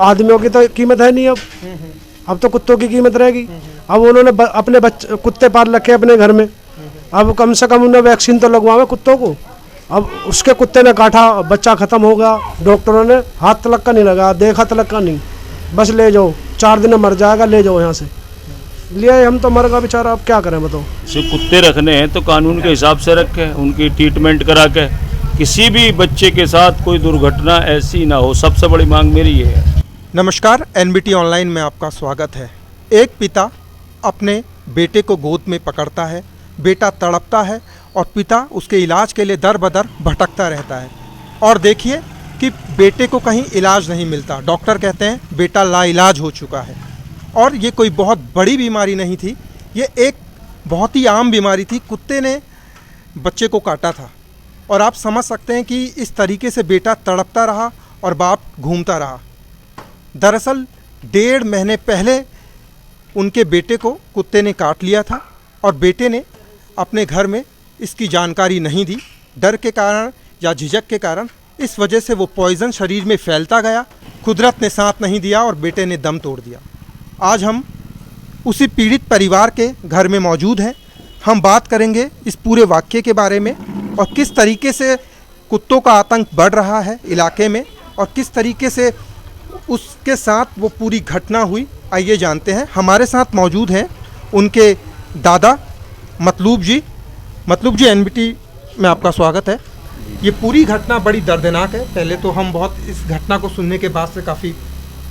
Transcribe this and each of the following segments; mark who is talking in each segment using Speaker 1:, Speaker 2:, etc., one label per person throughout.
Speaker 1: आदमियों की तो कीमत है नहीं अब तो कुत्तों की कीमत रहेगी। अब उन्होंने अपने बच्चे कुत्ते पाल रखे अपने घर में, अब कम से कम उन्हें वैक्सीन तो लगवावे कुत्तों को। अब उसके कुत्ते ने काटा, बच्चा खत्म हो गया, डॉक्टरों ने हाथ तलक का नहीं लगा, देखा तलक का नहीं, बस ले जाओ 4 दिन में मर जाएगा, ले जाओ यहाँ से। लिए हम तो मर गया बेचारा, अब क्या करें बताओ।
Speaker 2: सिर्फ कुत्ते रखने हैं तो कानून के हिसाब से रखें, उनकी ट्रीटमेंट करा के किसी भी बच्चे के साथ कोई दुर्घटना ऐसी ना हो, सबसे बड़ी मांग मेरी ये है।
Speaker 3: नमस्कार, एनबीटी ऑनलाइन में आपका स्वागत है। एक पिता अपने बेटे को गोद में पकड़ता है, बेटा तड़पता है और पिता उसके इलाज के लिए दर बदर भटकता रहता है। और देखिए कि बेटे को कहीं इलाज नहीं मिलता, डॉक्टर कहते हैं बेटा लाइलाज हो चुका है। और ये कोई बहुत बड़ी बीमारी नहीं थी, ये एक बहुत ही आम बीमारी थी। कुत्ते ने बच्चे को काटा था और आप समझ सकते हैं कि इस तरीके से बेटा तड़पता रहा और बाप घूमता रहा। दरअसल 1.5 महीने पहले उनके बेटे को कुत्ते ने काट लिया था और बेटे ने अपने घर में इसकी जानकारी नहीं दी, डर के कारण या झिझक के कारण। इस वजह से वो पॉइज़न शरीर में फैलता गया, कुदरत ने साथ नहीं दिया और बेटे ने दम तोड़ दिया। आज हम उसी पीड़ित परिवार के घर में मौजूद हैं। हम बात करेंगे इस पूरे वाक़ये के बारे में और किस तरीके से कुत्तों का आतंक बढ़ रहा है इलाके में और किस तरीके से उसके साथ वो पूरी घटना हुई। आइए जानते हैं। हमारे साथ मौजूद हैं उनके दादा मतलूब जी। मतलूब जी, एनबीटी में आपका स्वागत है। ये पूरी घटना बड़ी दर्दनाक है। पहले तो हम बहुत इस घटना को सुनने के बाद से काफ़ी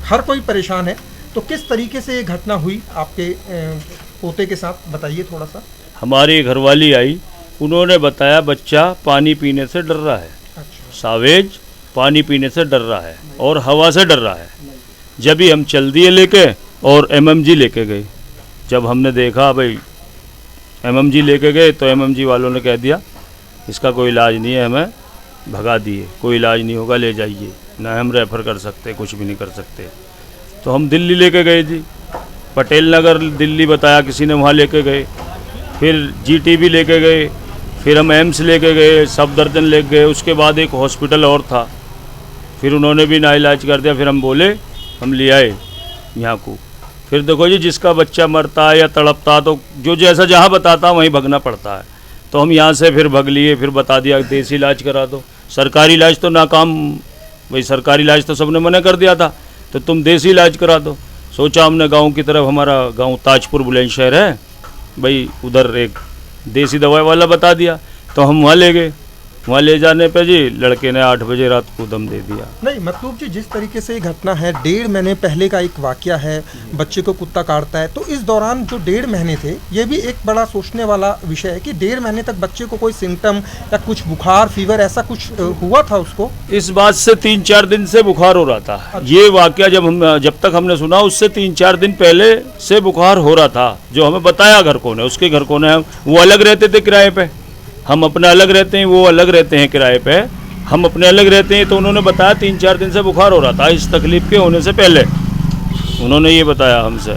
Speaker 3: हर कोई परेशान है। तो किस तरीके से ये घटना हुई आपके पोते के साथ, बताइए थोड़ा सा।
Speaker 2: हमारी घरवाली आई, उन्होंने बताया बच्चा पानी पीने से डर रहा है।
Speaker 3: अच्छा।
Speaker 2: सावेज पानी पीने से डर रहा है और हवा से डर रहा है। जब ही हम चल दिए लेके और एमएमजी लेके गए। जब हमने देखा भाई एमएमजी लेके गए तो एमएमजी वालों ने कह दिया इसका कोई इलाज नहीं है, हमें भगा दिए, कोई इलाज नहीं होगा, ले जाइए, ना हम रेफ़र कर सकते, कुछ भी नहीं कर सकते। तो हम दिल्ली लेके गए जी, पटेल नगर दिल्ली बताया किसी ने, वहाँ लेके गए। फिर जीटीबी लेके गए, फिर हम एम्स लेके गए, सफदरजंग लेके गए। उसके बाद एक हॉस्पिटल और था, फिर उन्होंने भी ना इलाज कर दिया। फिर हम बोले हम ले आए यहाँ को। फिर देखो जी, जिसका बच्चा मरता है या तड़पता तो जो जैसा जहाँ बताता वहीं भगना पड़ता है। तो हम यहाँ से फिर भग लिए, फिर बता दिया देसी इलाज करा दो। सरकारी इलाज तो नाकाम, भाई सरकारी इलाज तो सबने मना कर दिया था, तो तुम देसी इलाज करा दो। सोचा हमने गाँव की तरफ, हमारा गाँव ताजपुर बुलंदशहर है भाई, उधर एक देसी दवाई वाला बता दिया, तो हम वहाँ ले गए। वहाँ ले जाने पे जी लड़के ने 8 बजे रात को दम दे दिया।
Speaker 3: नहीं मतलब जी, जिस तरीके से ये घटना है, 1.5 महीने पहले का एक वाकया है, बच्चे को कुत्ता काटता है। तो इस दौरान जो 1.5 महीने थे, ये भी एक बड़ा सोचने वाला विषय है कि 1.5 महीने तक बच्चे को कोई सिम्टम या कुछ बुखार, फीवर ऐसा कुछ हुआ था उसको?
Speaker 2: इस बात से 3-4 दिन से बुखार हो रहा था। अच्छा। ये वाकया जब तक हमने सुना उससे 3-4 दिन पहले से बुखार हो रहा था, जो हमें बताया घर को ने, उसके घर को ने। वो अलग रहते थे किराए पे, हम अपना अलग रहते हैं, वो अलग रहते हैं किराए पे, हम अपने अलग रहते हैं। तो उन्होंने बताया 3-4 दिन से बुखार हो रहा था, इस तकलीफ के होने से पहले उन्होंने ये बताया हमसे।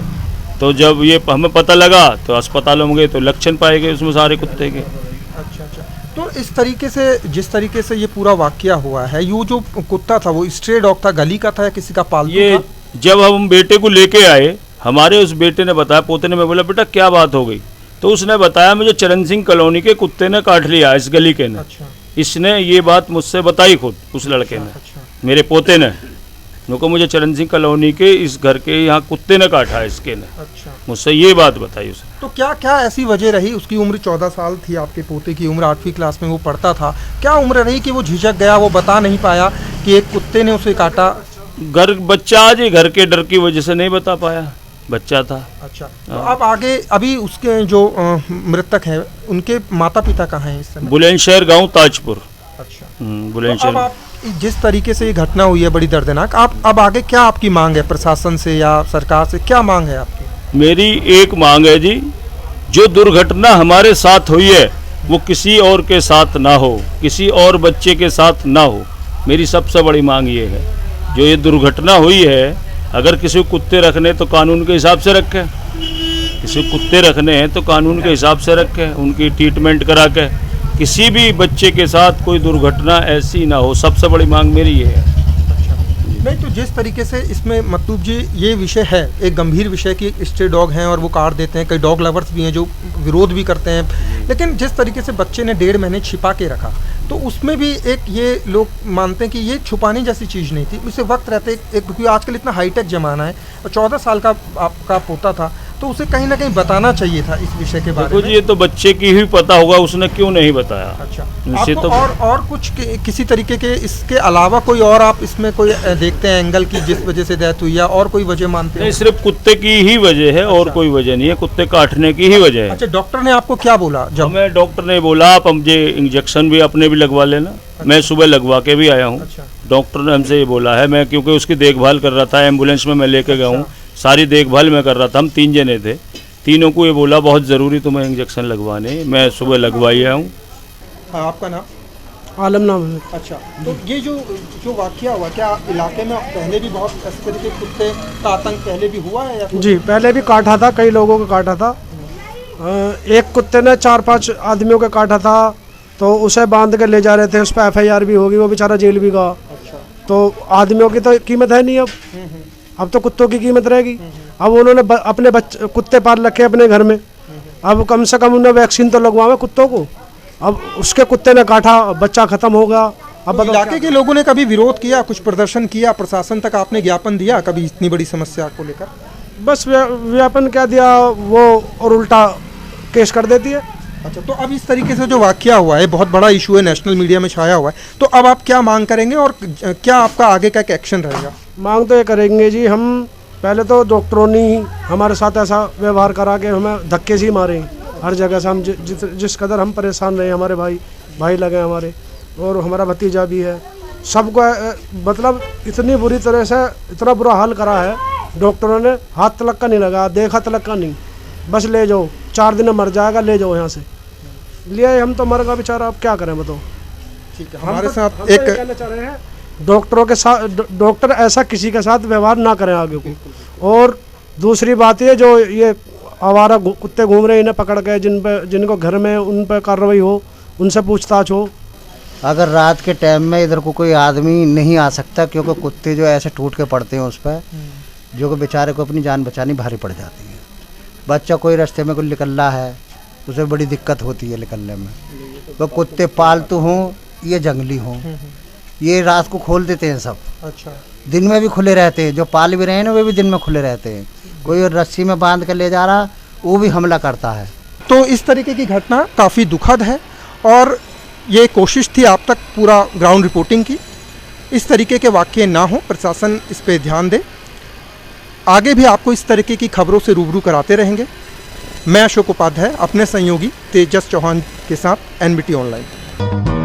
Speaker 2: तो जब ये हमें पता लगा तो अस्पतालों में गए तो लक्षण पाए गए उसमें सारे कुत्ते के।
Speaker 3: अच्छा। तो इस तरीके से, जिस तरीके से ये पूरा वाकया हुआ है, ये जो कुत्ता था वो स्ट्रे डॉग था, गली का था या किसी का पालतू
Speaker 2: ये
Speaker 3: था?
Speaker 2: जब हम बेटे को लेके आए, हमारे उस बेटे ने बताया, पोते ने, मैं बोला बेटा क्या बात हो गई? तो उसने बताया मुझे चरण सिंह कॉलोनी के कुत्ते ने काट लिया, इस गली के ने। अच्छा। इसने ये बात मुझसे बताई खुद उस लड़के ने। अच्छा। मेरे पोते ने मुझे चरण सिंह कॉलोनी के इस घर के यहाँ कुत्ते ने काटा इसके ने। अच्छा। मुझसे ये बात बताई उसने।
Speaker 3: तो क्या क्या ऐसी वजह रही? उसकी उम्र 14 साल थी, आपके पोते की उम्र 8वीं क्लास में वो पढ़ता था। क्या उम्र रही कि वो झिझक गया, वो बता नहीं पाया कि एक कुत्ते ने उसे काटा?
Speaker 2: बच्चा आज घर के डर की वजह से नहीं बता पाया, बच्चा था। अच्छा।
Speaker 3: तो अब आगे, अभी उसके जो मृतक है उनके माता पिता कहाँ हैं इस समय?
Speaker 2: बुलंदशहर गांव ताजपुर।
Speaker 3: अच्छा।
Speaker 2: बुलंदशहर।
Speaker 3: तो अब आप, जिस तरीके से ये घटना हुई है बड़ी दर्दनाक, आप अब आगे क्या आपकी मांग है प्रशासन से या सरकार से, क्या मांग है आपकी?
Speaker 2: मेरी एक मांग है जी, जो दुर्घटना हमारे साथ हुई है वो किसी और के साथ ना हो, किसी और बच्चे के साथ ना हो। मेरी सबसे बड़ी मांग ये है, जो ये दुर्घटना हुई है, अगर किसी को कुत्ते रखने तो कानून के हिसाब से रखें, किसी को कुत्ते रखने हैं तो कानून के हिसाब से रखें, उनकी ट्रीटमेंट करा के किसी भी बच्चे के साथ कोई दुर्घटना ऐसी ना हो, सबसे बड़ी मांग मेरी ये है।
Speaker 3: नहीं तो जिस तरीके से इसमें मतलूब जी ये विषय है, एक गंभीर विषय कि स्ट्रे डॉग हैं और वो काट देते हैं, कई डॉग लवर्स भी हैं जो विरोध भी करते हैं, लेकिन जिस तरीके से बच्चे ने 1.5 महीने छिपा के रखा तो उसमें भी एक ये लोग मानते हैं कि ये छुपाने जैसी चीज़ नहीं थी, उसे वक्त रहते एक क्योंकि आजकल इतना हाईटेक ज़माना है और 14 साल का आपका पोता था तो उसे कहीं ना कहीं बताना चाहिए था इस विषय के बारे
Speaker 2: देखो
Speaker 3: में।
Speaker 2: जी, ये तो बच्चे की ही पता होगा, उसने क्यों नहीं बताया।
Speaker 3: अच्छा,
Speaker 2: इसे
Speaker 3: आपको
Speaker 2: तो
Speaker 3: और कुछ किसी तरीके के इसके अलावा कोई और आप इसमें कोई देखते हैं एंगल की जिस वजह से डेथ हुई या और कोई वजह मानते हैं?
Speaker 2: नहीं, सिर्फ कुत्ते की ही वजह है और कोई वजह नहीं है, कुत्ते काटने की ही वजह है।
Speaker 3: अच्छा, डॉक्टर ने आपको क्या बोला जब?
Speaker 2: हमें डॉक्टर ने बोला आप मुझे इंजेक्शन भी अपने भी लगवा लेना। मैं सुबह लगवा के भी आया हूँ।
Speaker 3: अच्छा।
Speaker 2: डॉक्टर ने हमसे ये बोला है, मैं क्योंकि उसकी देखभाल कर रहा था, एम्बुलेंस में मैं लेके गया हूँ, सारी देखभाल मैं कर रहा था। हम 3 जने थे, तीनों को ये बोला बहुत ज़रूरी तुम्हें इंजेक्शन लगवाने। मैं सुबह लगवाई आया हूँ।
Speaker 3: हाँ, आपका नाम?
Speaker 1: आलम नाम है।
Speaker 3: अच्छा, तो ये जो वाकया हुआ, क्या इलाके में पहले भी बहुत इस तरीके के कुत्ते का आतंक पहले भी हुआ है या कुछ?
Speaker 1: जी, पहले भी काटा था, कई लोगों को काटा था। एक कुत्ते ने 4-5 आदमियों को काटा था, तो उसे बांध के ले जा रहे थे, उस पर FIR भी होगी, वो बेचारा जेल भी गया।
Speaker 3: अच्छा।
Speaker 1: तो आदमियों की तो कीमत है नहीं अब तो कुत्तों की कीमत रहेगी। अब उन्होंने अपने कुत्ते पाल रखे अपने घर में, अब कम से कम उन्हें वैक्सीन तो लगवावे कुत्तों को। अब उसके कुत्ते ने काटा, बच्चा खत्म हो गया। अब
Speaker 3: तो इलाके के लोगों ने कभी विरोध किया, कुछ प्रदर्शन किया, प्रशासन तक आपने ज्ञापन दिया कभी इतनी बड़ी समस्या को लेकर?
Speaker 1: बस व्यापन क्या दिया वो, और उल्टा केस कर देती है।
Speaker 3: अच्छा, तो अब इस तरीके से जो वाकया हुआ है, बहुत बड़ा इशू है, नेशनल मीडिया में छाया हुआ है, तो अब आप क्या मांग करेंगे और क्या आपका आगे का एक्शन रहेगा?
Speaker 1: मांग तो ये करेंगे जी, हम पहले तो डॉक्टरों ने ही हमारे साथ ऐसा व्यवहार करा के हमें धक्के से ही मारे हर जगह से। हम जिस कदर हम परेशान रहे, हमारे भाई लगे हमारे, और हमारा भतीजा भी है, सबको मतलब इतनी बुरी तरह से इतना बुरा हाल करा है। डॉक्टरों ने हाथ तलक का नहीं लगा, देखा तलक का नहीं, बस ले जाओ, 4 दिन में मर जाएगा, ले जाओ यहाँ से। लिए हम तो मर गया बेचारा, अब क्या करें बताओ।
Speaker 3: ठीक है, हमारे साथ
Speaker 1: हम तो ये कहना चाह रहे हैं डॉक्टरों के साथ, डॉक्टर ऐसा किसी के साथ व्यवहार ना करें आगे को। और दूसरी बात ये, जो ये आवारा कुत्ते घूम रहे हैं, इन्हें पकड़ के जिनको घर में उन पर कार्रवाई हो, उनसे पूछताछ हो।
Speaker 4: अगर रात के टाइम में इधर को कोई आदमी नहीं आ सकता, क्योंकि कुत्ते जो ऐसे टूट के पड़ते हैं उस पर, जो कि बेचारे को अपनी जान बचानी भारी पड़ जाती है। बच्चा कोई रास्ते में कोई निकल रहा है, उसे बड़ी दिक्कत होती है निकलने में। तो कुत्ते पालतू हों ये जंगली हों, ये रात को खोल देते हैं सब।
Speaker 3: अच्छा,
Speaker 4: दिन में भी खुले रहते हैं, जो पाल भी रहे हैं ना वे भी दिन में खुले रहते हैं। कोई रस्सी में बांध कर ले जा रहा, वो भी हमला करता है।
Speaker 3: तो इस तरीके की घटना काफ़ी दुखद है और ये कोशिश थी आप तक पूरा ग्राउंड रिपोर्टिंग की, इस तरीके के वाक़ये ना हो, प्रशासन इस पे ध्यान दे। आगे भी आपको इस तरीके की खबरों से रूबरू कराते रहेंगे। मैं अशोक उपाध्याय अपने सहयोगी तेजस चौहान के साथ, NBT ऑनलाइन।